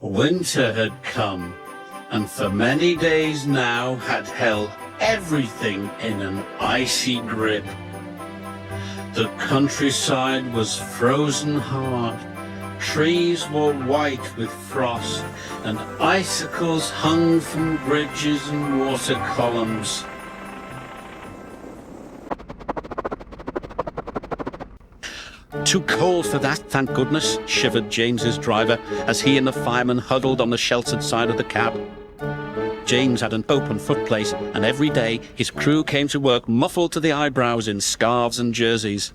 Winter had come, and for many days now had held everything in an icy grip. The countryside was frozen hard, trees were white with frost, and icicles hung from bridges and water columns. Too cold for that, thank goodness, shivered James's driver as he and the fireman huddled on the sheltered side of the cab. James had an open footplate, and every day his crew came to work muffled to the eyebrows in scarves and jerseys.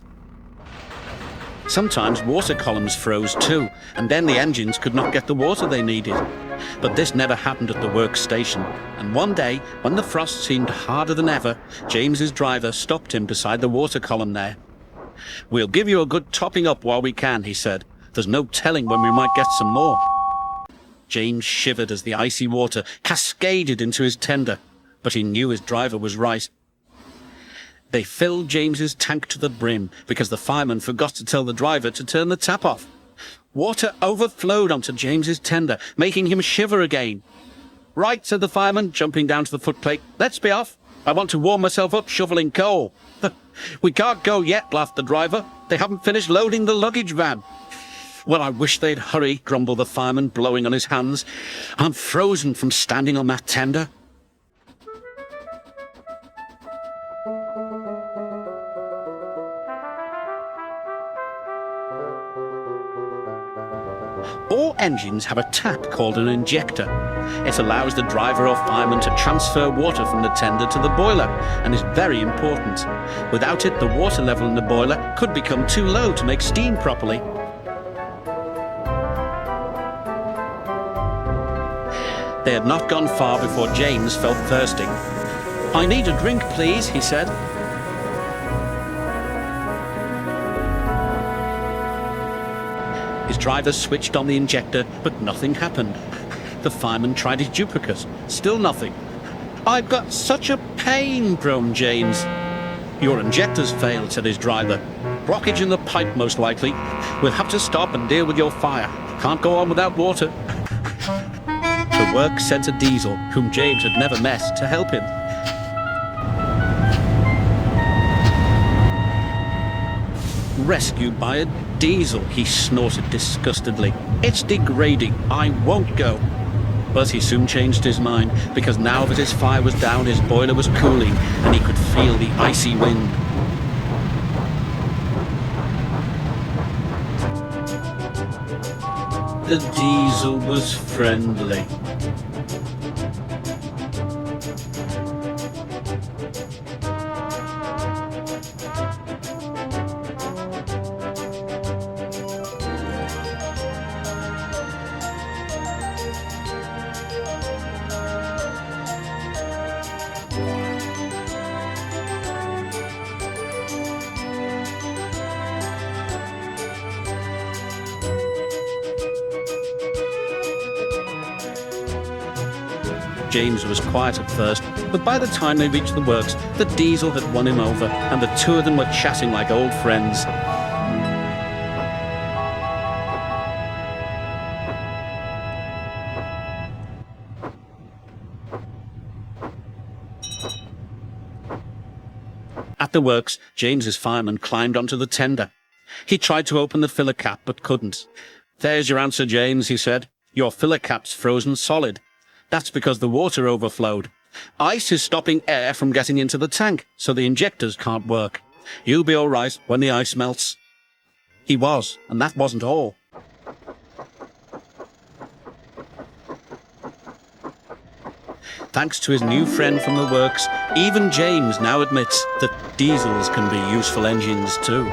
Sometimes water columns froze too, and then the engines could not get the water they needed. But this never happened at the workstation, and one day, when the frost seemed harder than ever, James's driver stopped him beside the water column there. "We'll give you a good topping up while we can," he said. "There's no telling when we might get some more." James shivered as the icy water cascaded into his tender, but he knew his driver was right. They filled James's tank to the brim because the fireman forgot to tell the driver to turn the tap off. Water overflowed onto James's tender, making him shiver again. "Right," said the fireman, jumping down to the footplate. "Let's be off. I want to warm myself up shoveling coal." "We can't go yet," laughed the driver. "They haven't finished loading the luggage van." "Well, I wish they'd hurry," grumbled the fireman, blowing on his hands. "I'm frozen from standing on that tender." All engines have a tap called an injector. It allows the driver or fireman to transfer water from the tender to the boiler and is very important. Without it, the water level in the boiler could become too low to make steam properly. They had not gone far before James felt thirsty. "I need a drink, please," he said. His driver switched on the injector, but nothing happened. The fireman tried his duplicate. Still nothing. "I've got such a pain," groaned James. "Your injector's failed," said his driver. "Blockage in the pipe, most likely. We'll have to stop and deal with your fire. Can't go on without water." The work sent a diesel, whom James had never met, to help him. "Rescued by a diesel," he snorted disgustedly. "It's degrading. I won't go." But he soon changed his mind, because now that his fire was down, his boiler was cooling, and he could feel the icy wind. The diesel was friendly. James was quiet at first, but by the time they reached the works, the diesel had won him over, and the two of them were chatting like old friends. At the works, James's fireman climbed onto the tender. He tried to open the filler cap, but couldn't. "There's your answer, James," he said. "Your filler cap's frozen solid. That's because the water overflowed. Ice is stopping air from getting into the tank, so the injectors can't work. You'll be all right when the ice melts." He was, and that wasn't all. Thanks to his new friend from the works, even James now admits that diesels can be useful engines too.